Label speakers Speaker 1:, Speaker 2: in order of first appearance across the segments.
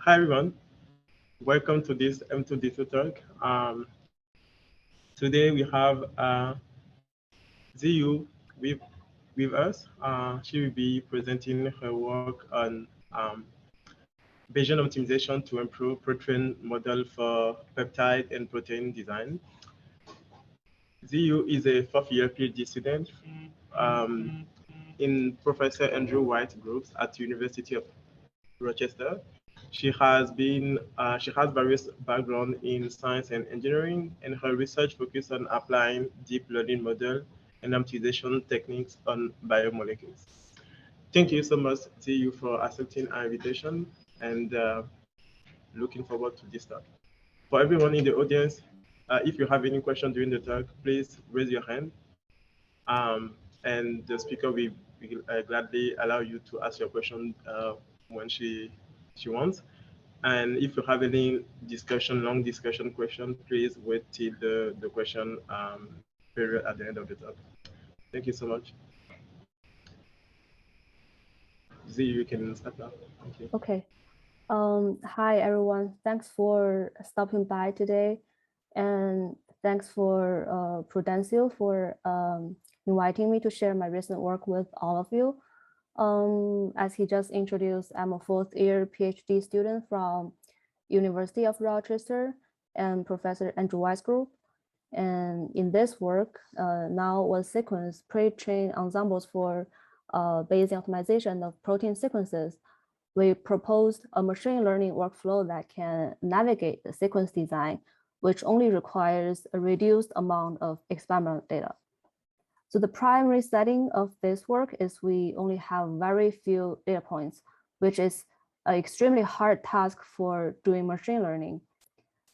Speaker 1: Hi everyone, welcome to this M2D2 talk. Today we have Ziyue with, with us. She will be presenting her work on Bayesian optimization to improve pretrained model for peptide and protein design. Ziyue is a fourth-year PhD student um, in Professor Andrew White groups at the University of Rochester. She has various background in science and engineering, and her research focuses on applying deep learning model and optimization techniques on biomolecules. Thank you so much to you for accepting our invitation and looking forward to this talk. For everyone in the audience, if you have any question during the talk, please raise your hand, and the speaker will gladly allow you to ask your question when she wants. And if you have any long discussion question, please wait till the question period at the end of the talk. Thank you so much. Z, you can start now. Thank you.
Speaker 2: Okay. Hi, everyone. Thanks for stopping by today. And thanks for Prudential for inviting me to share my recent work with all of you. As he just introduced, I'm a fourth-year PhD student from University of Rochester and Professor Andrew White's group. And in this work, now we'll sequence pre-trained ensembles for Bayesian optimization of protein sequences. We proposed a machine learning workflow that can navigate the sequence design, which only requires a reduced amount of experimental data. So the primary setting of this work is we only have very few data points, which is an extremely hard task for doing machine learning.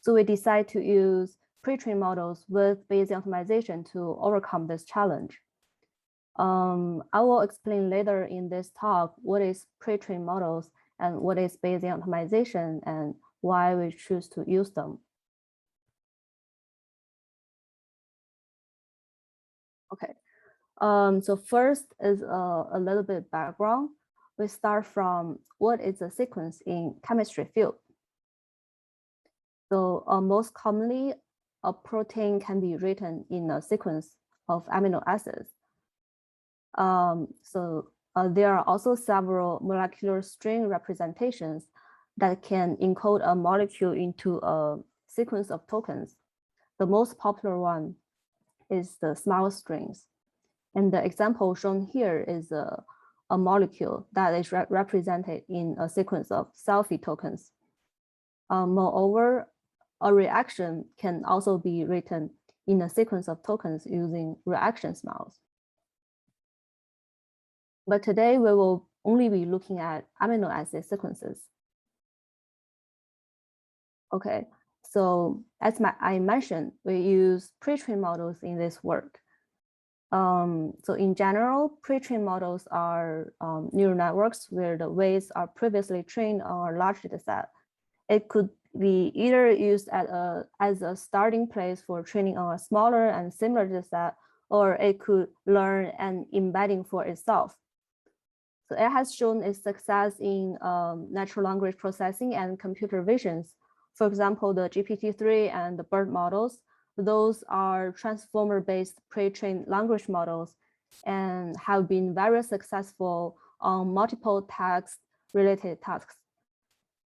Speaker 2: So we decide to use pre-trained models with Bayesian optimization to overcome this challenge. I will explain later in this talk what is pre-trained models and what is Bayesian optimization and why we choose to use them. Okay, so first is a little bit background. We start from what is a sequence in chemistry field. So most commonly, a protein can be written in a sequence of amino acids. There are also several molecular string representations that can encode a molecule into a sequence of tokens. The most popular one is the SMILE strings. And the example shown here is a molecule that is represented in a sequence of selfie tokens. Moreover, a reaction can also be written in a sequence of tokens using reaction SMILEs. But today we will only be looking at amino acid sequences. Okay, so as I mentioned, we use pre-trained models in this work. So in general, pre-trained models are neural networks where the weights are previously trained on a large data set. It could be either used as a starting place for training on a smaller and similar data set, or it could learn an embedding for itself. So it has shown its success in natural language processing and computer visions. For example, the GPT-3 and the BERT models, those are transformer-based pre-trained language models and have been very successful on multiple text-related tasks.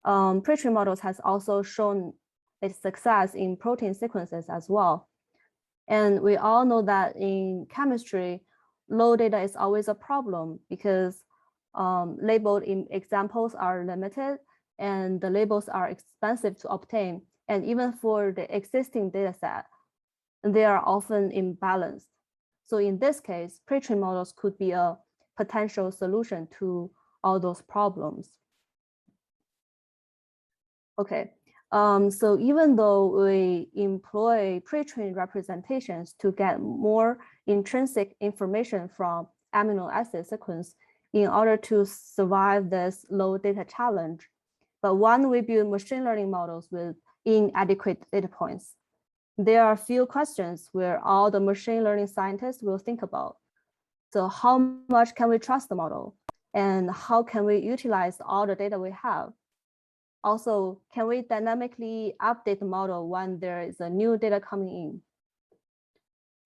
Speaker 2: Pre-trained models has also shown its success in protein sequences as well. And we all know that in chemistry, low data is always a problem because labeled examples are limited and the labels are expensive to obtain. And even for the existing data set, they are often imbalanced. So in this case, pre-trained models could be a potential solution to all those problems. Okay, so even though we employ pre-trained representations to get more intrinsic information from amino acid sequence in order to survive this low data challenge, but when we build machine learning models with inadequate data points, there are a few questions where all the machine learning scientists will think about. So how much can we trust the model? And how can we utilize all the data we have? Also, can we dynamically update the model when there is a new data coming in?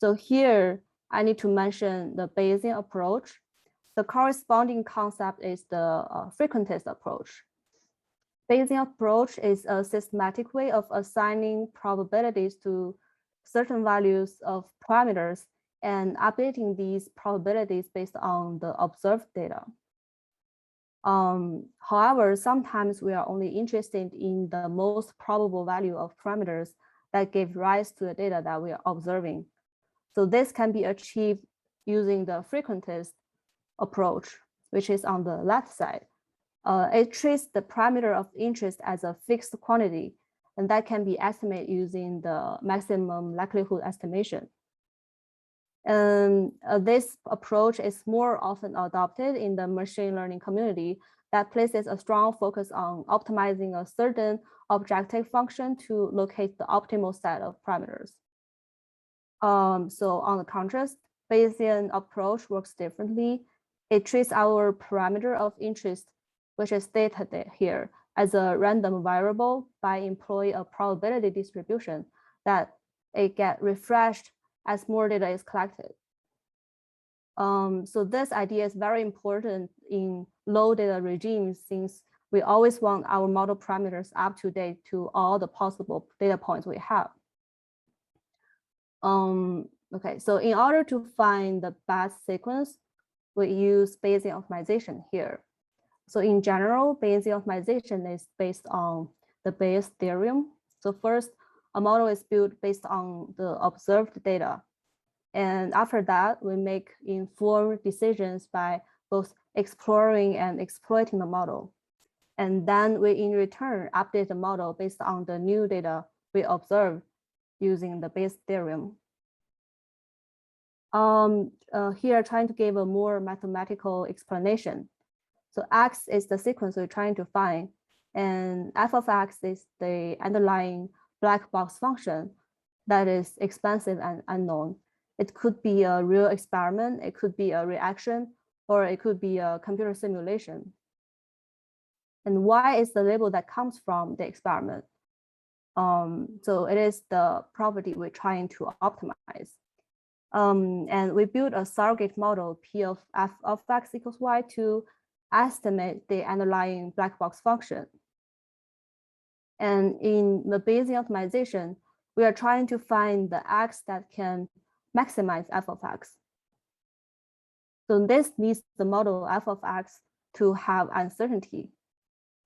Speaker 2: So here, I need to mention the Bayesian approach. The corresponding concept is the frequentist approach. Bayesian approach is a systematic way of assigning probabilities to certain values of parameters and updating these probabilities based on the observed data. However, sometimes we are only interested in the most probable value of parameters that give rise to the data that we are observing. So this can be achieved using the frequentist approach, which is on the left side. It treats the parameter of interest as a fixed quantity, and that can be estimated using the maximum likelihood estimation. And this approach is more often adopted in the machine learning community that places a strong focus on optimizing a certain objective function to locate the optimal set of parameters. So on the contrast, Bayesian approach works differently. It treats our parameter of interest, which is stated here, as a random variable by employing a probability distribution that it gets refreshed as more data is collected. So this idea is very important in low data regimes since we always want our model parameters up to date to all the possible data points we have. Okay, so in order to find the best sequence, we use Bayesian optimization here. So in general, Bayesian optimization is based on the Bayes theorem. So first, a model is built based on the observed data. And after that, we make informed decisions by both exploring and exploiting the model. And then we, in return, update the model based on the new data we observed using the Bayes theorem. Here, trying to give a more mathematical explanation. So X is the sequence we're trying to find, and f of X is the underlying black box function that is expensive and unknown. It could be a real experiment, it could be a reaction, or it could be a computer simulation. And Y is the label that comes from the experiment. So it is the property we're trying to optimize. And we build a surrogate model P of f of X equals Y to estimate the underlying black box function. And in the Bayesian optimization, we are trying to find the X that can maximize f of X. So this needs the model f of X to have uncertainty.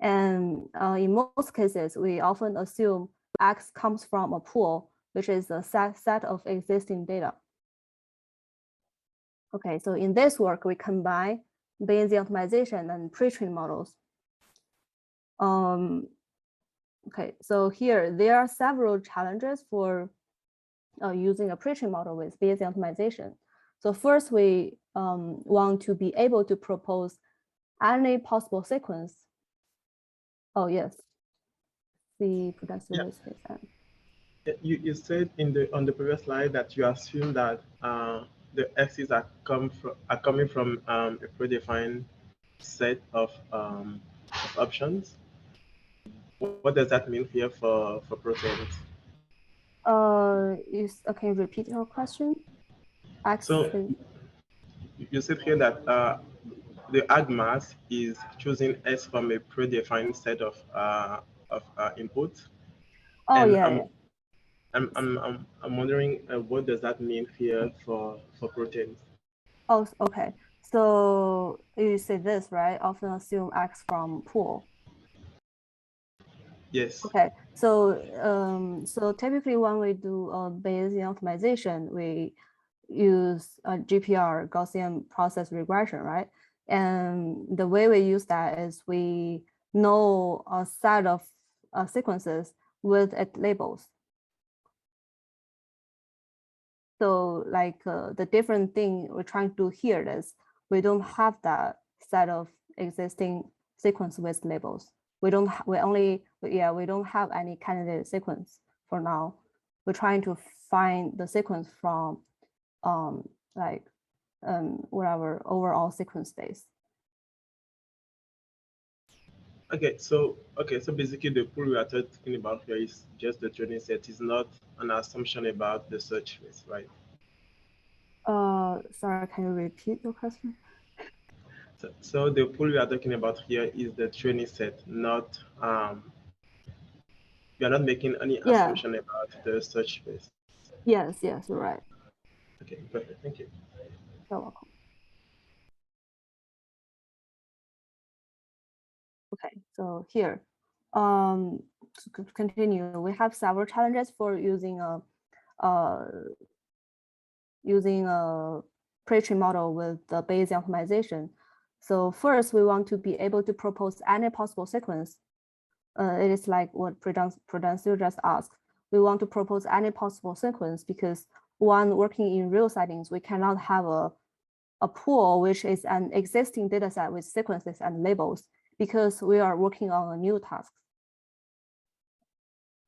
Speaker 2: And in most cases, we often assume X comes from a pool, which is a set of existing data. Okay, so in this work, we combine Bayesian optimization and pre-trained models. Okay, so here there are several challenges for using a pre-trained model with Bayesian optimization. So first, we want to be able to propose any possible sequence. Oh yes, the production is his end.
Speaker 1: You said on the previous slide that you assume that the x's are coming from a predefined set of options. What does that mean here for proteins?
Speaker 2: Okay, repeat your question.
Speaker 1: So you said here that the add mass is choosing S from a predefined set of inputs.
Speaker 2: Oh,
Speaker 1: and
Speaker 2: yeah.
Speaker 1: I'm wondering what does that mean here for proteins?
Speaker 2: Oh, okay. So you say this, right? Often assume X from pool.
Speaker 1: Yes.
Speaker 2: Okay. So so typically when we do Bayesian optimization, we use a GPR, Gaussian process regression, right? And the way we use that is we know a set of sequences with its labels. So like the different thing we're trying to do here is we don't have that set of existing sequence with labels. We don't have any candidate sequence for now. We're trying to find the sequence from whatever overall sequence space.
Speaker 1: Okay, so basically the pool we are talking about here is just the training set. Is not an assumption about the search space, right?
Speaker 2: Sorry, can you repeat your question?
Speaker 1: So the pool we are talking about here is the training set, not we are not making any
Speaker 2: Yeah.
Speaker 1: assumption about the search space.
Speaker 2: Yes, you're right.
Speaker 1: Okay, perfect. Thank you.
Speaker 2: You're welcome. Okay, so here, to continue, we have several challenges for using a pre-trained model with the Bayesian optimization. So first, we want to be able to propose any possible sequence. It is like what Prudential just asked. We want to propose any possible sequence because when working in real settings, we cannot have a pool which is an existing data set with sequences and labels because we are working on a new task.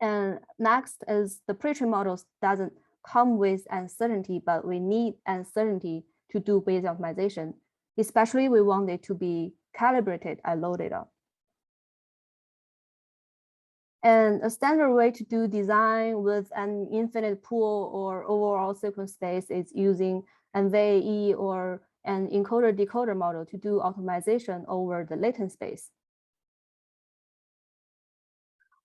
Speaker 2: And next is the pre-trained models doesn't come with uncertainty, but we need uncertainty to do Bayesian optimization. Especially we want it to be calibrated at low data. And a standard way to do design with an infinite pool or overall sequence space is using an VAE or an encoder-decoder model to do optimization over the latent space.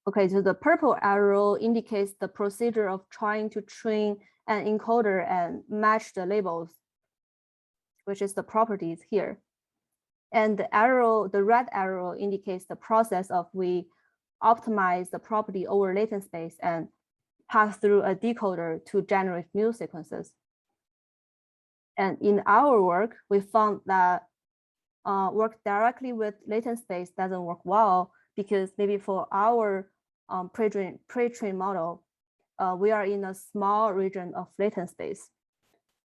Speaker 2: Okay, so the purple arrow indicates the procedure of trying to train an encoder and match the labels, which is the properties here. And the red arrow indicates the process of we optimize the property over latent space and pass through a decoder to generate new sequences. And in our work, we found that work directly with latent space doesn't work well because maybe for our pre-trained model, we are in a small region of latent space.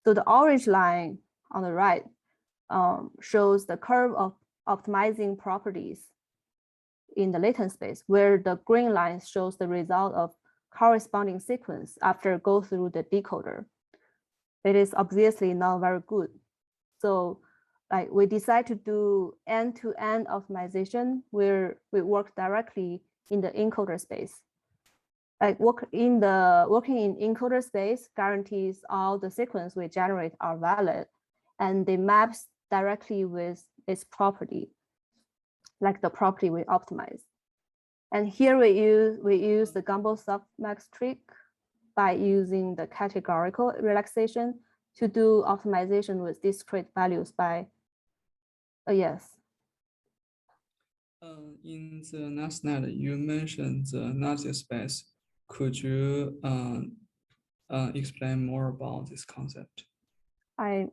Speaker 2: So the orange line on the right shows the curve of optimizing properties in the latent space, where the green line shows the result of corresponding sequence after go through the decoder. It is obviously not very good. So like we decide to do end-to-end optimization where we work directly in the encoder space. Like working in encoder space guarantees all the sequence we generate are valid and they maps directly with its property, like the property we optimize. And here we use the Gumbel Softmax trick by using the categorical relaxation to do optimization with discrete values by, yes.
Speaker 3: In the next slide, you mentioned the Nazi space. Could you explain more about this concept?
Speaker 2: Can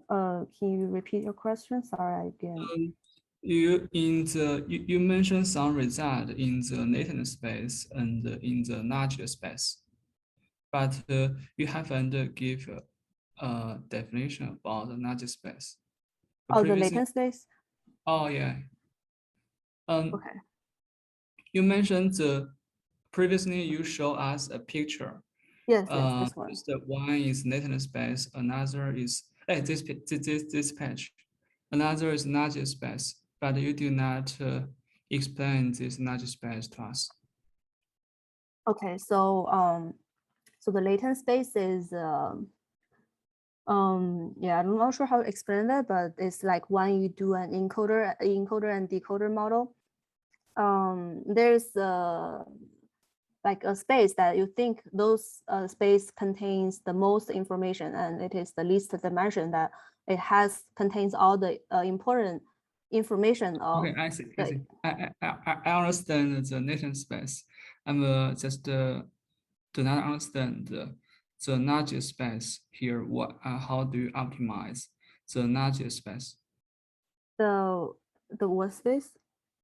Speaker 2: you repeat your question? Sorry, I didn't.
Speaker 3: You mentioned some result in the latent space and in the Nazi space, but you haven't give a definition about the Nazi space.
Speaker 2: Oh, the latent space?
Speaker 3: Oh, yeah.
Speaker 2: Okay.
Speaker 3: You mentioned previously you show us a picture.
Speaker 2: Yes, this one.
Speaker 3: The one is latent space, another is this page. Another is Nazi space, but you do not explain this Nazi space to us.
Speaker 2: Okay, so so the latent space is yeah, I'm not sure how to explain that, but it's like when you do an encoder and decoder model, there's like a space that you think those space contains the most information, and it is the least dimension that it contains all the important information of.
Speaker 3: Okay, I see. I understand the latent space. I'm just do not understand the Nazi space here. How do you optimize the Nazi space?
Speaker 2: The what space?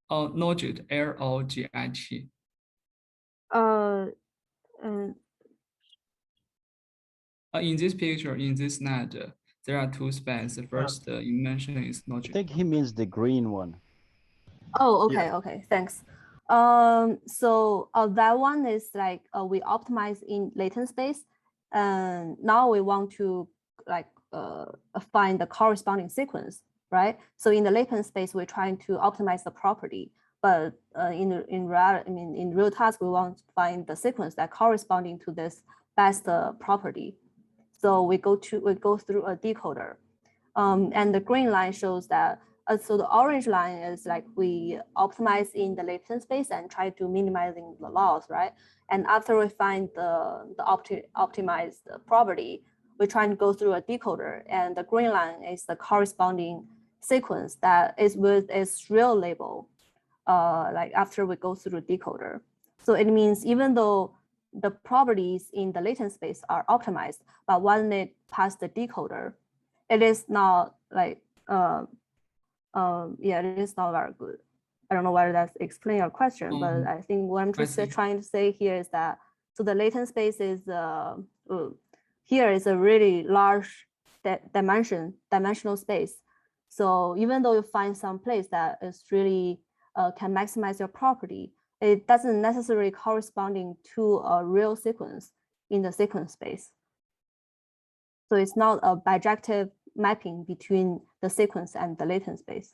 Speaker 3: Oh, logit, LOGIT. In this picture, in this slide, there are two spaces. The first you mentioned is logit.
Speaker 4: I think he means the green one.
Speaker 2: Oh, okay, yeah. Okay, thanks. So that one is like we optimize in latent space, and now we want to like find the corresponding sequence, right? So in the latent space, we're trying to optimize the property, but in real task, we want to find the sequence that corresponding to this best property. So we go through a decoder, and the green line shows that. So the orange line is like we optimize in the latent space and try to minimizing the loss, right? And after we find the optimized property, we try to go through a decoder, and the green line is the corresponding sequence that is with its real label, like after we go through the decoder. So it means even though the properties in the latent space are optimized, but when it pass the decoder, it is not like, yeah, it is not very good. I don't know whether that's explain your question, but I think what I'm just trying to say here is that, so the latent space is, here is a really large dimensional space. So even though you find some place that is really can maximize your property, it doesn't necessarily corresponding to a real sequence in the sequence space. So it's not a bijective mapping between the sequence and the latent space.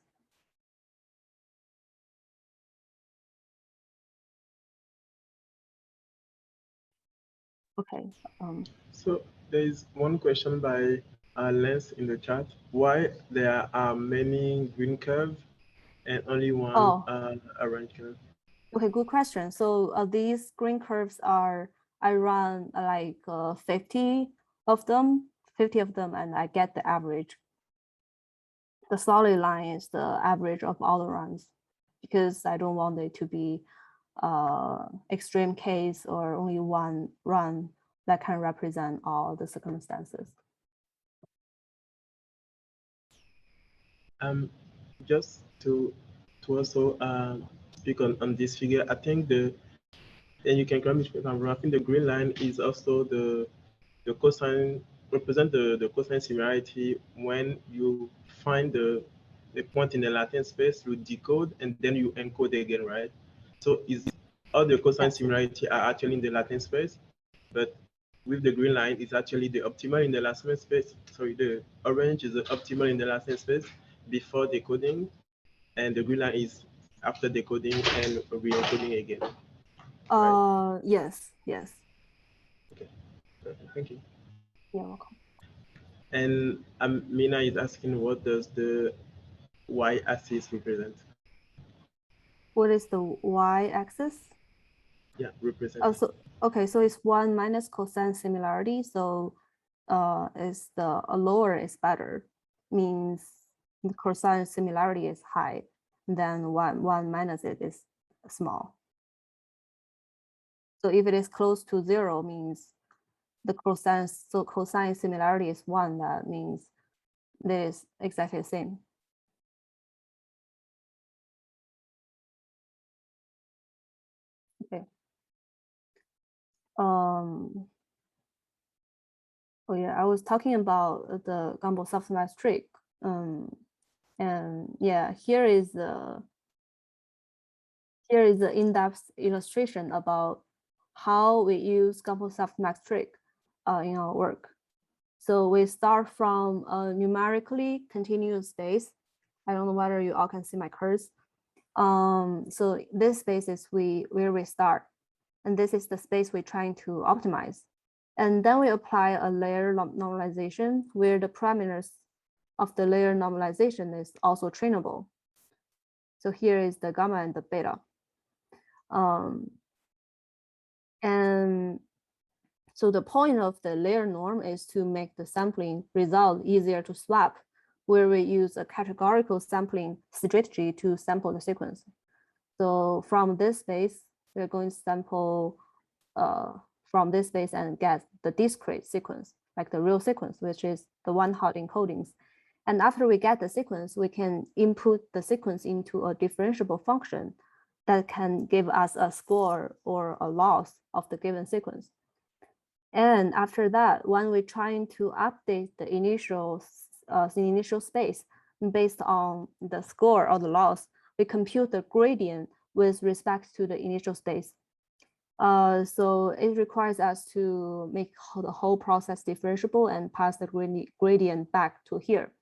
Speaker 2: Okay.
Speaker 1: So there is one question by Lens in the chat. Why there are many green curves and only one orange curve?
Speaker 2: Okay, good question. So these green curves are, I run like 50 of them, and I get the average. The solid line is the average of all the runs, because I don't want it to be extreme case or only one run that can represent all the circumstances.
Speaker 1: Just to also speak on this figure, I think and you can correct me if I'm wrong, I think the green line is also the cosine, represent the cosine similarity when you find the point in the latent space, you decode and then you encode again, right? So all the cosine similarity are actually in the latent space, but with the green line, it's actually the optimal in the latent space. Sorry, the orange is the optimal in the latent space before decoding, and the green line is after decoding and re-encoding again. Right?
Speaker 2: Yes.
Speaker 1: Okay, perfect. Thank you.
Speaker 2: You're welcome.
Speaker 1: And Mina is asking, what does the y-axis represent?
Speaker 2: What is the y-axis?
Speaker 1: Yeah, represent.
Speaker 2: Oh, so okay, so it's 1 minus cosine similarity. So is the lower is better, means the cosine similarity is high, then one minus it is small. So if it is close to 0, means the cosine similarity is 1, that means that is exactly the same. Okay. Oh yeah, I was talking about the Gumbel Softmax trick. And yeah, here is the in-depth illustration about how we use Gumbel Softmax trick in our work. So we start from a numerically continuous space. I don't know whether you all can see my curves. So this space is where we start, and this is the space we're trying to optimize. And then we apply a layer normalization where the parameters of the layer normalization is also trainable. So here is the gamma and the beta. And so the point of the layer norm is to make the sampling result easier to swap, where we use a categorical sampling strategy to sample the sequence. So from this space, we're going to sample from this space and get the discrete sequence, like the real sequence, which is the one-hot encodings. And after we get the sequence, we can input the sequence into a differentiable function that can give us a score or a loss of the given sequence. And after that, when we're trying to update the initial space based on the score or the loss, we compute the gradient with respect to the initial space. So it requires us to make the whole process differentiable and pass the gradient back to here.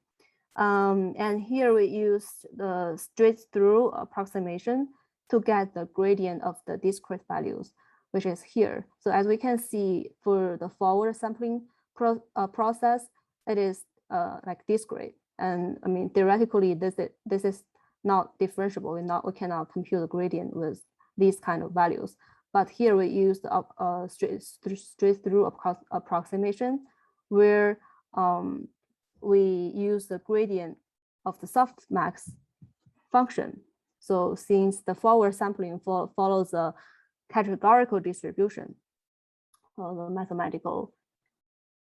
Speaker 2: And here we use the straight through approximation to get the gradient of the discrete values, which is here. So as we can see for the forward sampling process, it is like discrete. And I mean, theoretically, this is not differentiable. We cannot compute the gradient with these kind of values. But here we use the straight through approximation, where we use the gradient of the softmax function. So since the forward sampling follows a categorical distribution, the mathematical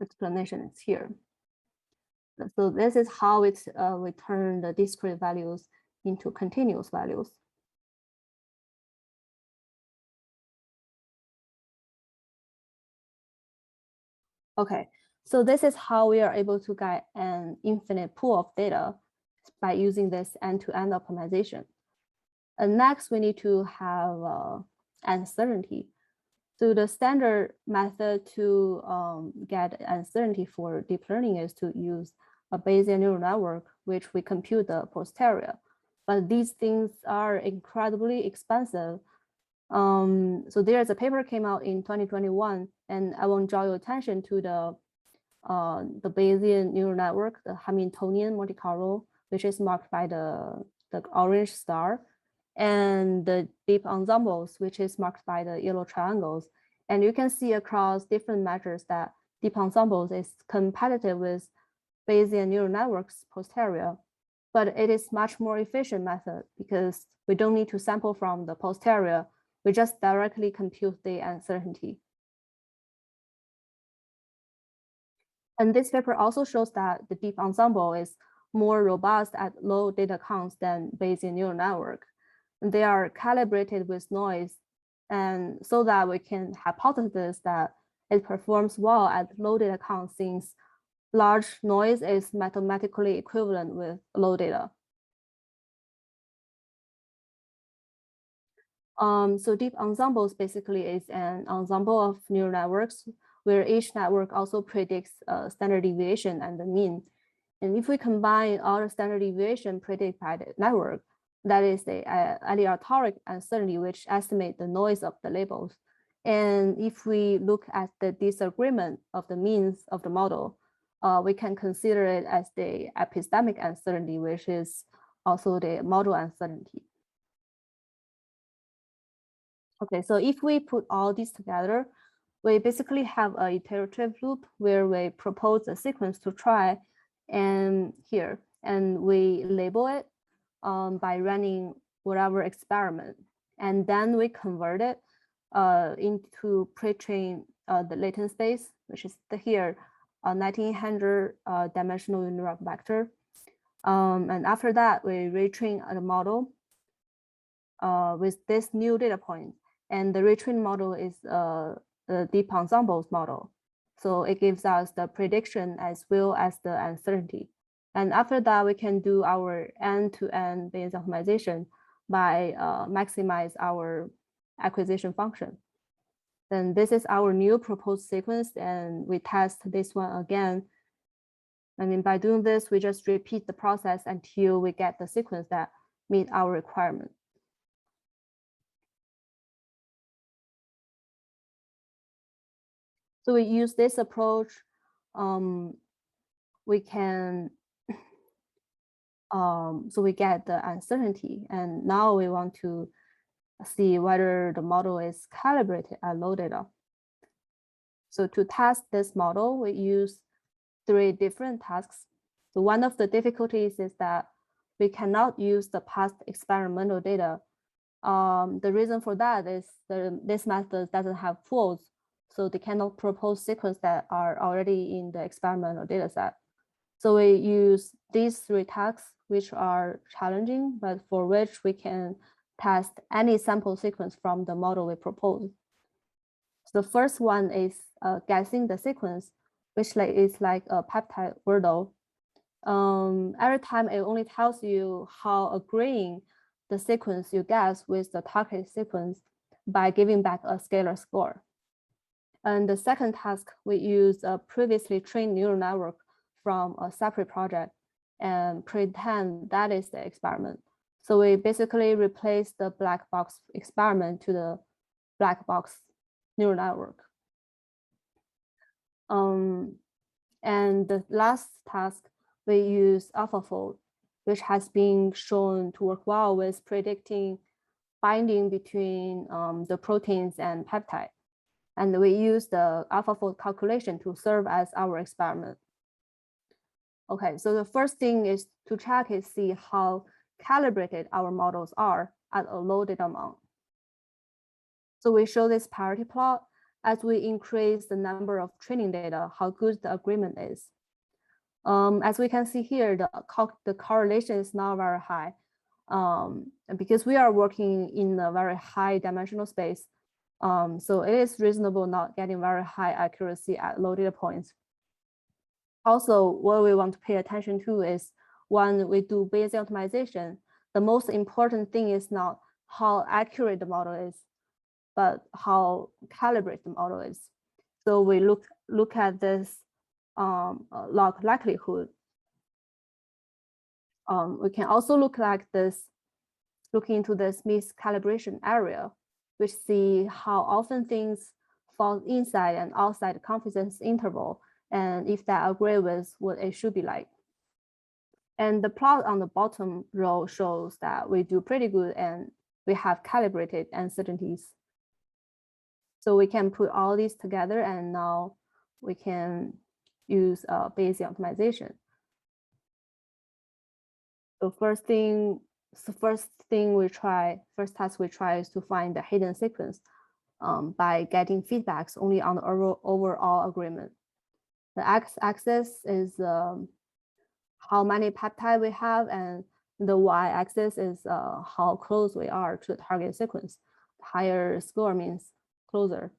Speaker 2: explanation is here. So this is how we turn the discrete values into continuous values. Okay, so this is how we are able to get an infinite pool of data by using this end-to-end optimization. And next, we need to have uncertainty. So the standard method to get uncertainty for deep learning is to use a Bayesian neural network, which we compute the posterior. But these things are incredibly expensive. So there's a paper came out in 2021, and I want to draw your attention to the Bayesian neural network, the Hamiltonian Monte Carlo, which is marked by the orange star, and the deep ensembles, which is marked by the yellow triangles. And you can see across different measures that deep ensembles is competitive with Bayesian neural networks posterior, but it is much more efficient method because we don't need to sample from the posterior. We just directly compute the uncertainty. And this paper also shows that the deep ensemble is more robust at low data counts than Bayesian neural network. And they are calibrated with noise, and so that we can hypothesize that it performs well at low data counts since large noise is mathematically equivalent with low data. So deep ensembles basically is an ensemble of neural networks where each network also predicts standard deviation and the mean. And if we combine all the standard deviation predicted by the network, that is the aleatoric uncertainty, which estimate the noise of the labels. And if we look at the disagreement of the means of the model, we can consider it as the epistemic uncertainty, which is also the model uncertainty. Okay, so if we put all these together, we basically have an iterative loop where we propose a sequence to try and here, and we label it by running whatever experiment. And then we convert it into pre-train the latent space, which is here, 1900 dimensional uniform vector. And after that, we retrain the model with this new data point. And the retrained model is the deep ensembles model. So it gives us the prediction as well as the uncertainty. And after that, we can do our end-to-end Bayesian optimization by maximize our acquisition function. Then this is our new proposed sequence, and we test this one again. I mean, by doing this, we just repeat the process until we get the sequence that meet our requirement. So we use this approach. We can, so we get the uncertainty, and now we want to see whether the model is calibrated at low data. So to test this model, we use 3 different tasks. So one of the difficulties is that we cannot use the past experimental data. The reason for that is this method doesn't have pools, so they cannot propose sequences that are already in the experimental data set. So we use these 3 tasks, which are challenging, but for which we can test any sample sequence from the model we propose. So the first one is guessing the sequence, which is like a peptide wordle. Every time it only tells you how agreeing the sequence you guess with the target sequence by giving back a scalar score. And the second task, we use a previously trained neural network from a separate project and pretend that is the experiment. So we basically replace the black box experiment to the black box neural network. And the last task, we use AlphaFold, which has been shown to work well with predicting binding between the proteins and peptide. And we use the AlphaFold calculation to serve as our experiment. Okay, so the first thing is to check is see how calibrated our models are at a loaded amount. So we show this parity plot. As we increase the number of training data, how good the agreement is. As we can see here, the correlation is not very high. Because we are working in a very high dimensional space. So it is reasonable not getting very high accuracy at low data points. Also, what we want to pay attention to is when we do Bayesian optimization, the most important thing is not how accurate the model is, but how calibrated the model is. So we look at this log likelihood. We can also look into this miscalibration area, which see how often things fall inside and outside the confidence interval, and if that agree with what it should be like. And the plot on the bottom row shows that we do pretty good and we have calibrated uncertainties. So we can put all these together and now we can use Bayesian optimization. So first task we try is to find the hidden sequence by getting feedbacks only on the overall agreement. The x-axis is how many peptide we have, and the y-axis is how close we are to the target sequence. Higher score means closer.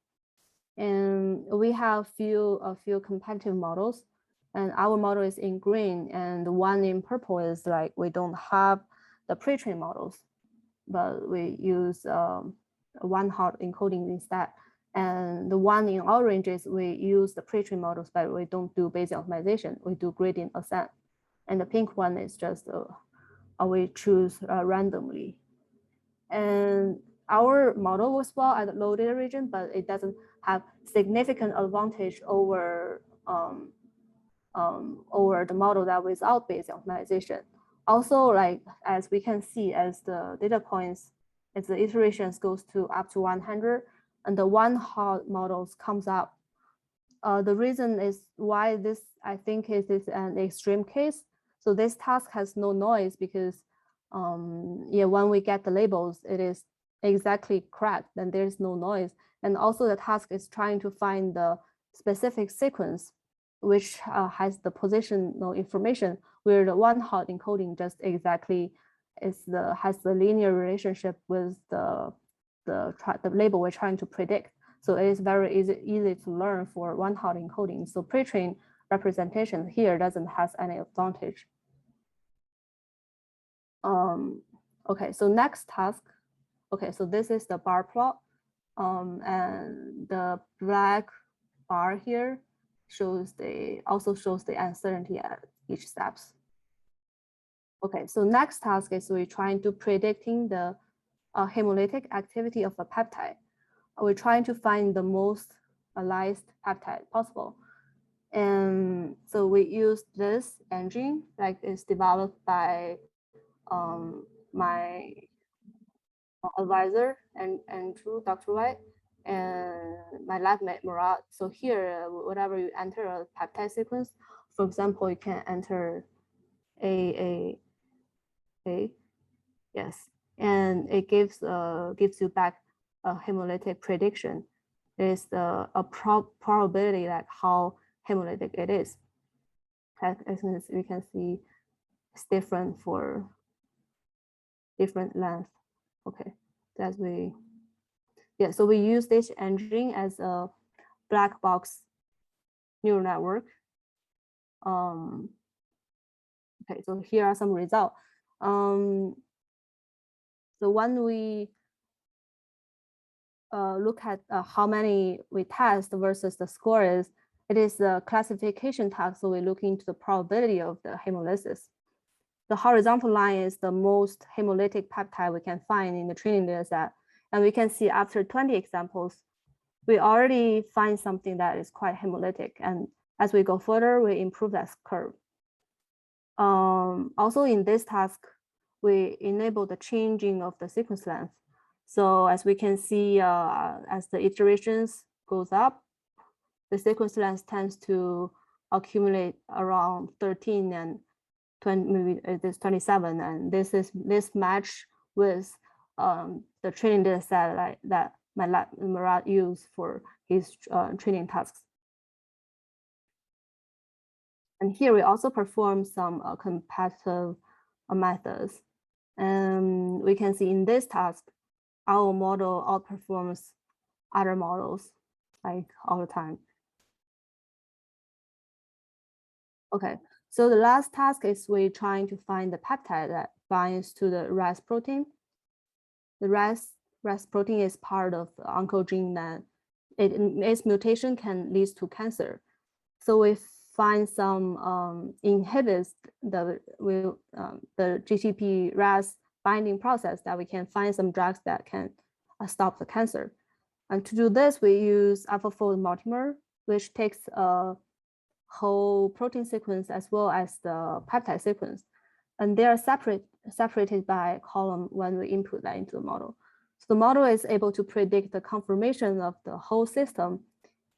Speaker 2: And we have a few competitive models, and our model is in green, and the one in purple is like we don't have the pre-trained models, but we use one-hot encoding instead. And the one in orange is we use the pre-trained models, but we don't do Bayesian optimization. We do gradient ascent. And the pink one is just we choose randomly. And our model was well at the low data region, but it doesn't have significant advantage over the model that without Bayesian optimization. Also, like as we can see, as the data points, as the iterations goes to up to 100, and the one-hot models comes up. The reason is why this, I think, is an extreme case. So this task has no noise because, when we get the labels, it is exactly correct, then there's no noise. And also the task is trying to find the specific sequence which has the positional information, where the one-hot encoding just exactly has the linear relationship with the label we're trying to predict. So it is very easy to learn for one-hot encoding. So pre-trained representation here doesn't have any advantage. Okay, so next task. Okay, so this is the bar plot, and the black bar here also shows the uncertainty at each steps. Okay, so next task is we're trying to predicting the hemolytic activity of a peptide. We're trying to find the most allyzed peptide possible. And so we use this engine, like it's developed by my advisor and Dr. White, and my lab mate Murad. So here, whenever you enter a peptide sequence, for example, you can enter A, yes, and it gives you back a hemolytic prediction. It's a probability like how hemolytic it is. As we can see, it's different for different length. Okay, that's so we use this engine as a black box neural network. Okay, so here are some results. So when we look at how many we test versus the score is, it is a classification task. So we look into the probability of the hemolysis. the horizontal line is the most hemolytic peptide we can find in the training data set. And we can see after 20 examples, we already find something that is quite hemolytic. And as we go further, we improve that curve. Also in this task, we enable the changing of the sequence length. So as we can see, as the iterations goes up, the sequence length tends to accumulate around 13 and 20, maybe it is 27. And this match with the training data set that Murat used for his training tasks. And here we also perform some competitive methods. And we can see in this task, our model outperforms other models like all the time. Okay, so the last task is we're trying to find the peptide that binds to the RAS protein. The RAS protein is part of the oncogene that its mutation can lead to cancer. So we find some inhibits the GTP RAS binding process that we can find some drugs that can stop the cancer. And to do this, we use AlphaFold multimer, which takes a whole protein sequence as well as the peptide sequence. And they are separated by a column when we input that into the model. So the model is able to predict the conformation of the whole system,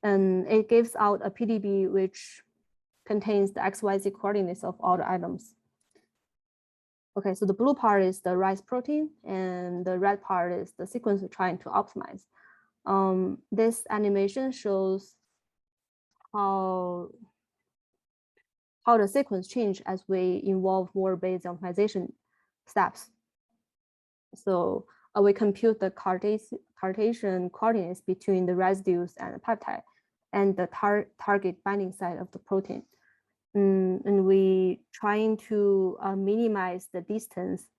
Speaker 2: and it gives out a PDB which contains the XYZ coordinates of all the items. Okay, so the blue part is the RAS protein, and the red part is the sequence we're trying to optimize. This animation shows how the sequence change as we involve more Bayesian optimization steps. So we compute the Cartesian coordinates between the residues and the peptide and the target binding site of the protein. And we trying to minimize the distance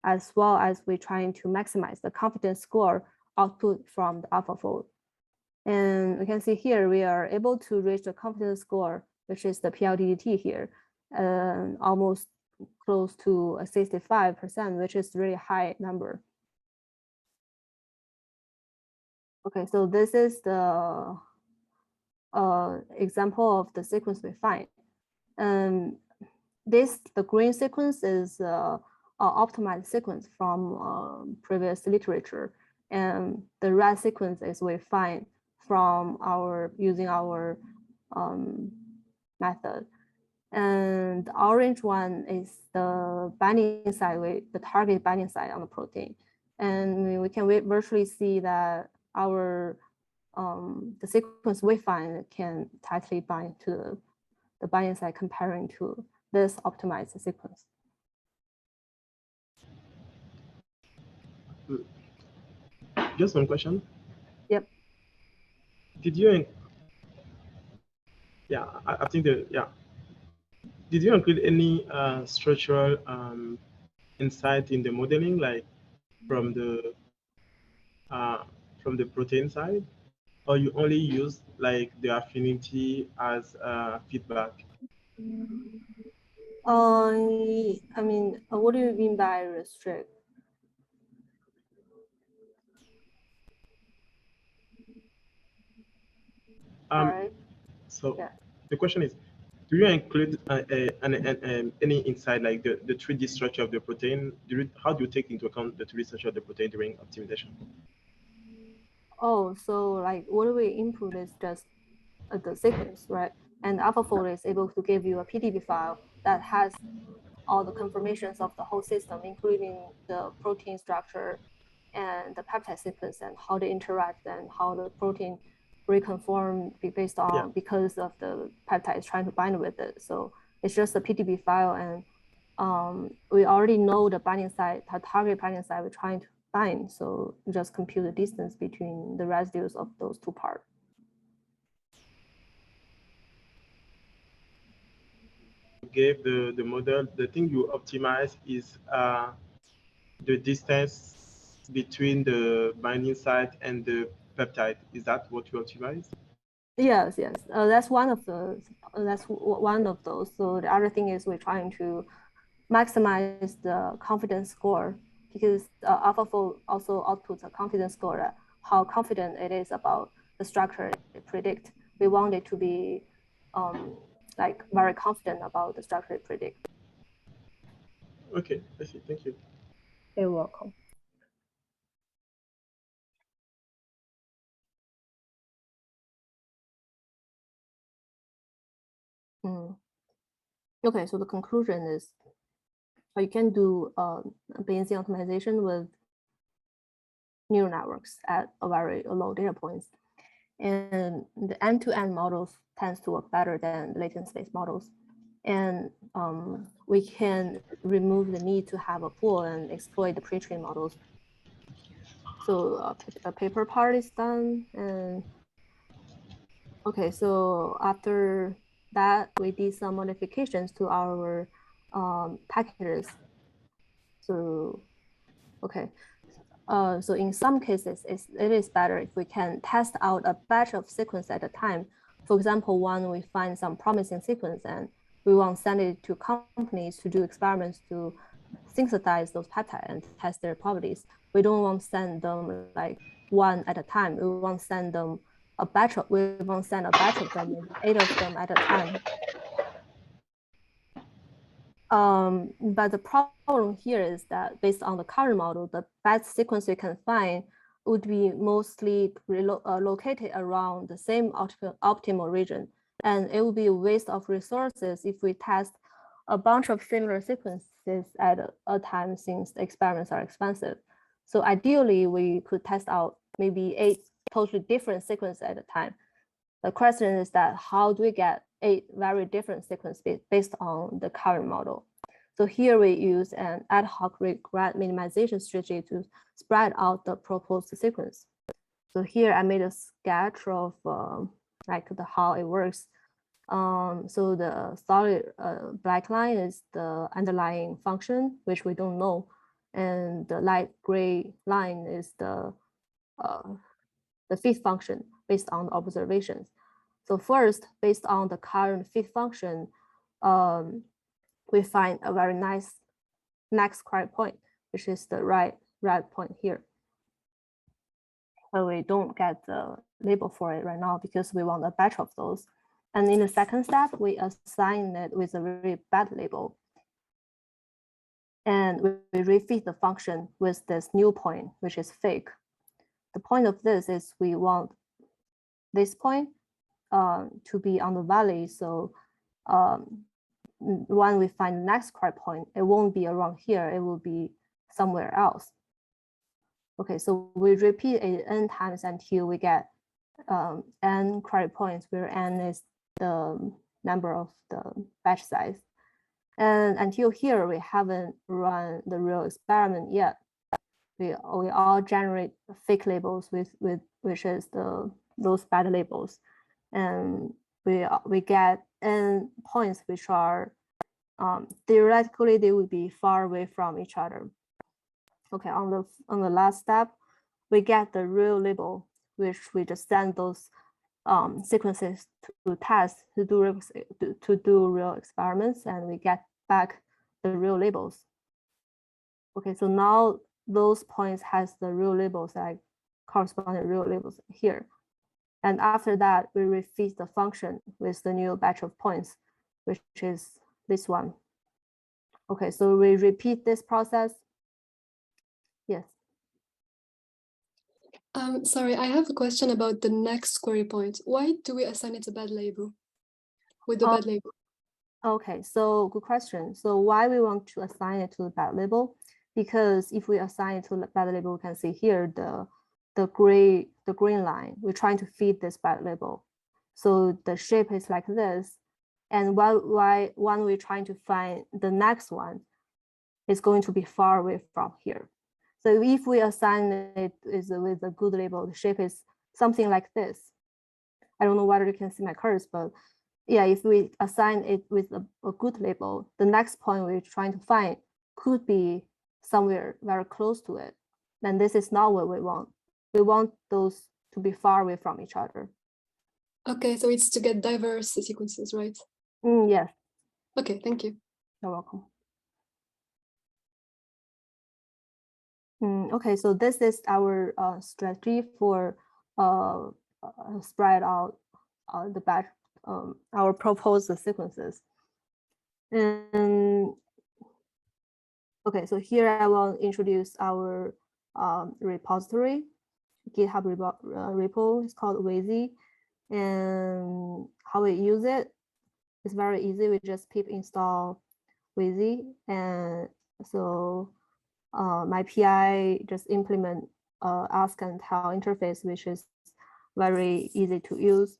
Speaker 2: as well as we trying to maximize the confidence score output from the AlphaFold. And we can see here, we are able to reach the confidence score, which is the PLDT here, almost close to 65%, which is really high number. Okay, so this is the example of the sequence we find. The green sequence is an optimized sequence from previous literature, and the red sequence is we find from using our method. And the orange one is the binding site, the target binding site on the protein. And we can virtually see that the sequence we find can tightly bind to the binding site comparing to this optimized sequence.
Speaker 1: Just one question.
Speaker 2: Yep.
Speaker 1: Did you? Yeah, I think that yeah. Did you include any structural insight in the modeling, like from the protein side, or you only use like the affinity as feedback?
Speaker 2: I mean, what do you mean by restrict? All right.
Speaker 1: So
Speaker 2: yeah.
Speaker 1: The question is, do you include any insight like the 3D structure of the protein? How do you take into account the 3D structure of the protein during optimization?
Speaker 2: Oh, so like what we input is just the sequence, right? And AlphaFold is able to give you a PDB file that has all the conformations of the whole system, including the protein structure and the peptide sequence and how they interact and how the protein reconform based on because of the peptide is trying to bind with it. So it's just a PDB file, and we already know the binding site, the target binding site we're trying to bind. So we just compute the distance between the residues of those two parts.
Speaker 1: Gave the model, the thing you optimize is the distance between the binding site and the peptide. Is that what you optimize?
Speaker 2: Yes, yes. That's one of those. So the other thing is we're trying to maximize the confidence score, because AlphaFold also outputs a confidence score at how confident it is about the structure it predict. We want it to be like very confident about the structure it predict.
Speaker 1: Okay, I see. Thank you.
Speaker 2: You're welcome. Okay, so the conclusion is you can do Bayesian optimization with neural networks at a very low data points. And the end-to-end models tends to work better than latent space models. And we can remove the need to have a pool and exploit the pre-trained models. So the paper part is done. And okay, so after that, we did some modifications to our packages. So, okay. So in some cases, it is better if we can test out a batch of sequence at a time. For example, when we find some promising sequence and we want to send it to companies to do experiments to synthesize those peptides and test their properties. We don't want to send them like one at a time. We want to send them a batch of, we want to send a batch of them, 8 of them at a time. But the problem here is that based on the current model, the best sequence we can find would be mostly located around the same optimal region. And it would be a waste of resources if we test a bunch of similar sequences at a time, since the experiments are expensive. So ideally, we could test out maybe 8 totally different sequences at a time. The question is that how do we get 8 very different sequences based on the current model? So here we use an ad hoc regret minimization strategy to spread out the proposed sequence. So here I made a sketch of like how it works. So the solid black line is the underlying function, which we don't know. And the light gray line is the fit function based on the observations. So first, based on the current fit function, we find a very nice next correct point, which is the red point here. But we don't get the label for it right now because we want a batch of those. And in the second step, we assign it with a really bad label. And we refit the function with this new point, which is fake. The point of this is we want this point to be on the valley. So when we find the next correct point, it won't be around here, it will be somewhere else. Okay, so we repeat it n times until we get n correct points, where n is the number of the batch size. And until here, we haven't run the real experiment yet. We all generate fake labels which is those bad labels. And we get n points which are theoretically they would be far away from each other. Okay, on the last step, we get the real label, which we just send those sequences to test to do real experiments, and we get back the real labels. Okay, so now those points has the real labels, like corresponding real labels here. And after that, we refit the function with the new batch of points, which is this one. Okay, so we repeat this process. Yes.
Speaker 5: Sorry, I have a question about the next query point. Why do we assign it a bad label with the bad label?
Speaker 2: Okay, so good question. So why we want to assign it to the bad label? Because if we assign it to the bad label, we can see here the green line. We're trying to feed this bad label. So the shape is like this. And when we're trying to find the next one, it's going to be far away from here. So if we assign it with a good label, the shape is something like this. I don't know whether you can see my curves, but yeah, if we assign it with a good label, the next point we're trying to find could be somewhere very close to it. And this is not what we want. We want those to be far away from each other.
Speaker 5: Okay, so it's to get diverse sequences, right?
Speaker 2: Yes.
Speaker 5: Okay, thank you.
Speaker 2: You're welcome. Okay, so this is our strategy for spread out the batch, our proposed sequences. And okay, so here I will introduce our repository, GitHub repo. It's called Wazy, and how we use it is very easy. We just pip install Wazy, and so my PI just implement ask and tell interface, which is very easy to use.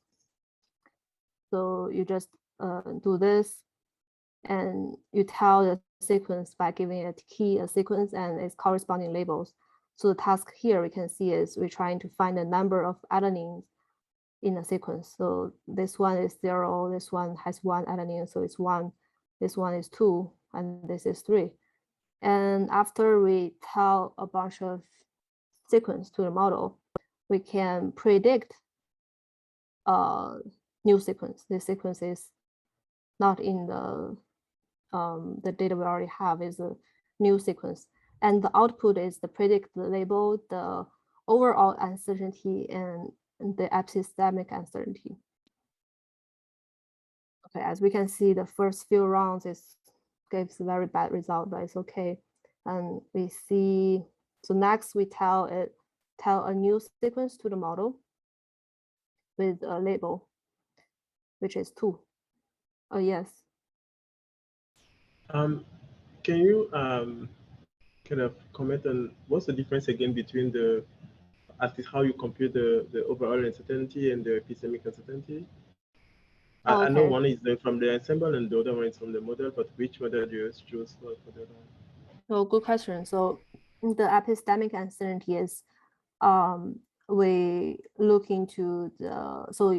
Speaker 2: So you just do this, and you tell the sequence by giving it key a sequence and its corresponding labels. So the task here we can see is we're trying to find the number of adenines in a sequence. So this one is 0, this one has 1 adenine, so it's 1, this one is 2, and this is 3. And after we tell a bunch of sequence to the model, we can predict a new sequence. This sequence is not in the data we already have, is a new sequence. And the output is the predict label, the overall uncertainty, and the epistemic uncertainty. Okay, as we can see, the first few rounds gives a very bad result, but it's okay. And we see, so next we tell a new sequence to the model with a label, which is 2. Oh, yes.
Speaker 1: Can you kind of comment on what's the difference again between at least how you compute the overall uncertainty and the epistemic uncertainty?
Speaker 2: Oh,
Speaker 1: I know
Speaker 2: okay.
Speaker 1: one is from the ensemble and the other one is from the model, but which model do you choose for the other one?
Speaker 2: So good question. So the epistemic uncertainty is we look into the, so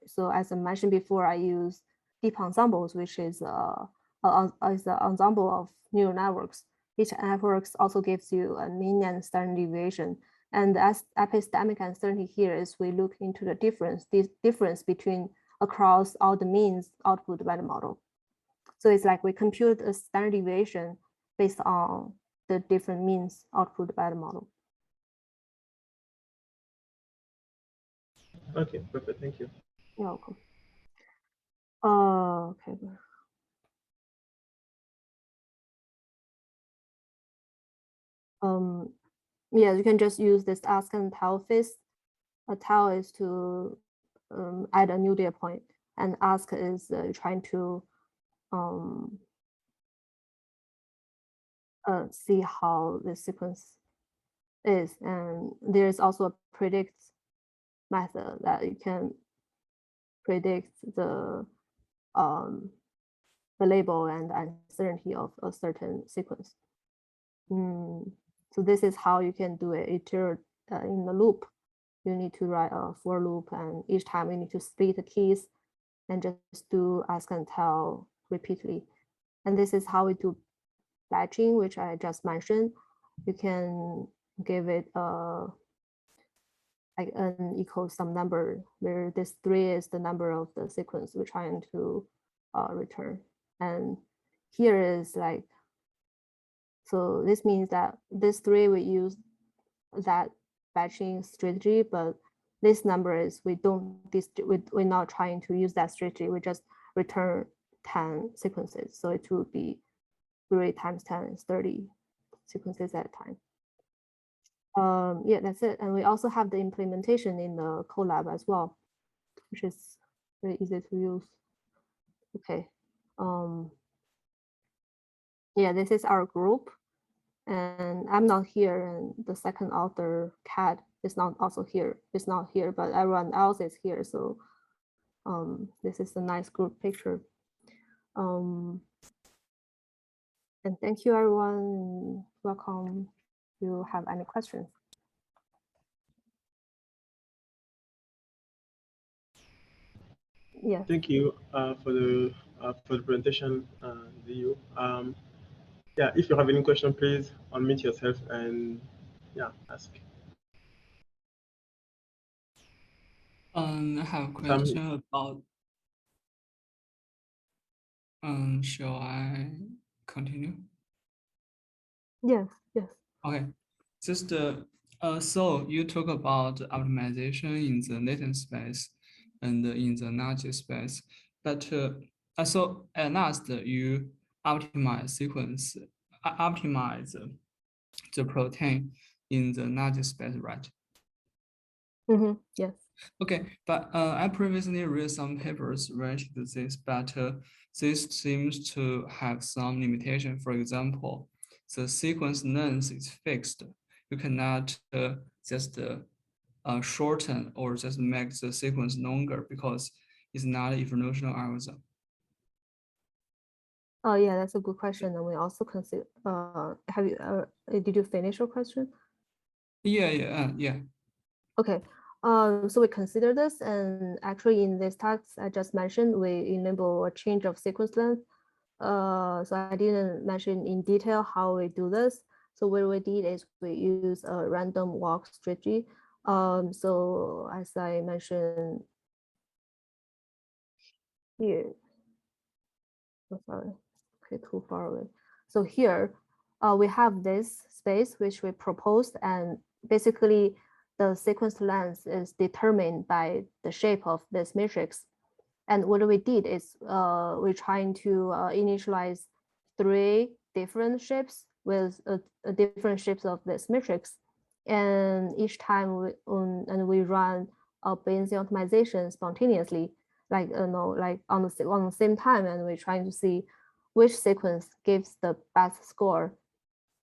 Speaker 2: so as I mentioned before, I use deep ensembles, which is an ensemble of neural networks. Each network also gives you a mean and standard deviation. And the epistemic uncertainty here is we look into the difference between across all the means output by the model. So it's like we compute a standard deviation based on the different means output by the model.
Speaker 1: Okay, perfect. Thank you.
Speaker 2: You're welcome. Okay. Yeah, you can just use this ask and tell phase. A tell is to add a new data point, and ask is trying to see how the sequence is. And there's also a predict method that you can predict the label and uncertainty of a certain sequence. So this is how you can do it in the loop. You need to write a for loop, and each time you need to split the keys and just do ask and tell repeatedly. And this is how we do batching, which I just mentioned. You can give it like n equals some number, where this 3 is the number of the sequence we're trying to return. And here is like, so this means that this 3 we use that batching strategy, but this number is we're not trying to use that strategy. We just return 10 sequences. So it would be 3 times 10 is 30 sequences at a time. Yeah, that's it. And we also have the implementation in the Colab as well, which is very easy to use. Okay. Yeah, this is our group, and I'm not here, and the second author, Cat, is not also here. It's not here, but everyone else is here. So this is a nice group picture. And thank you, everyone. Welcome. Do you have any questions? Yeah.
Speaker 1: Thank you for the presentation, Ziyue. Yeah, if you have any question, please unmute yourself and yeah, ask.
Speaker 3: I have a question about. Shall I continue?
Speaker 2: Yes. Yes.
Speaker 3: Okay. Just so you talk about optimization in the latent space and in the nudge space, but so at last you optimize sequence, optimize the protein in the nudge space, right?
Speaker 2: Yes.
Speaker 3: Okay, but I previously read some papers related to this, but this seems to have some limitation. For example, the sequence length is fixed. You cannot just shorten or just make the sequence longer because it's not an evolutionary algorithm.
Speaker 2: Oh yeah, that's a good question. And we also consider. Did you finish your question?
Speaker 3: Yeah.
Speaker 2: Okay. So we consider this, and actually in this task I just mentioned, we enable a change of sequence length. So I didn't mention in detail how we do this. So what we did is we use a random walk strategy. So as I mentioned here, oh, sorry, okay, too far away. So here we have this space which we proposed, and basically the sequence length is determined by the shape of this matrix. And what we did is we're trying to initialize 3 different shapes with different shapes of this matrix. And each time we run a Bayesian optimization spontaneously, like like on the same time, and we're trying to see which sequence gives the best score.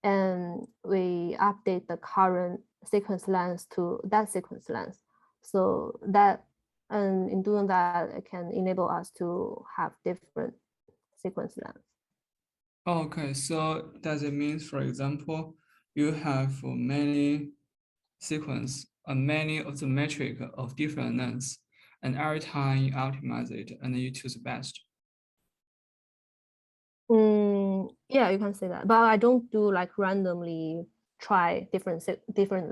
Speaker 2: And we update the current sequence length to that sequence length. So that, and in doing that, it can enable us to have different sequence lengths.
Speaker 3: Okay, so does it mean, for example, you have many sequence, many of the metric of different lengths, and every time you optimize it, and you choose the best?
Speaker 2: Yeah, you can say that, but I don't do like randomly try different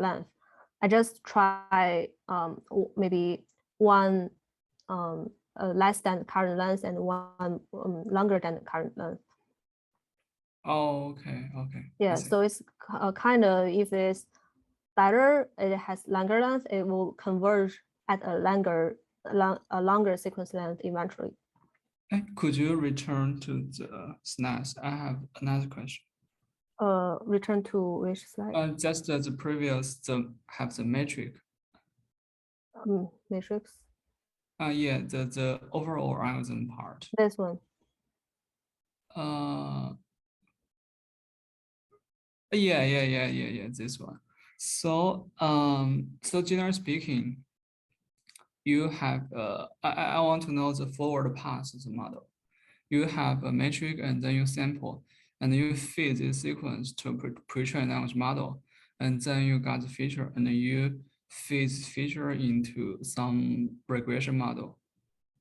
Speaker 2: length. I just try maybe one less than current length and one longer than the current length.
Speaker 3: Oh, okay. I
Speaker 2: Yeah,
Speaker 3: see.
Speaker 2: so it's kind of, if it's better, it has longer length, it will converge at a longer sequence length eventually.
Speaker 3: Could you return to the slides? I have another question.
Speaker 2: Return to which slide?
Speaker 3: Just the previous, have the metric.
Speaker 2: Matrix.
Speaker 3: Yeah, the overall algorithm part.
Speaker 2: This one.
Speaker 3: Yeah, this one. So, so generally speaking, you have, I want to know the forward path of the model. You have a metric and then you sample, and you feed this sequence to pre-trained language model, and then you got the feature, and you feed this feature into some regression model.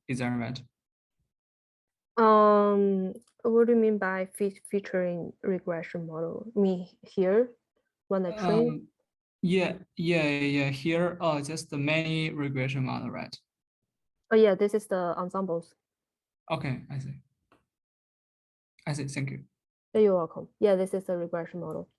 Speaker 3: Is that right?
Speaker 2: What do you mean by featuring regression model? Me here when I train?
Speaker 3: Yeah. Here, just the many regression model, right?
Speaker 2: Oh yeah, this is the ensembles.
Speaker 3: Okay, I see. Thank you.
Speaker 2: You're welcome. Yeah, this is the regression model.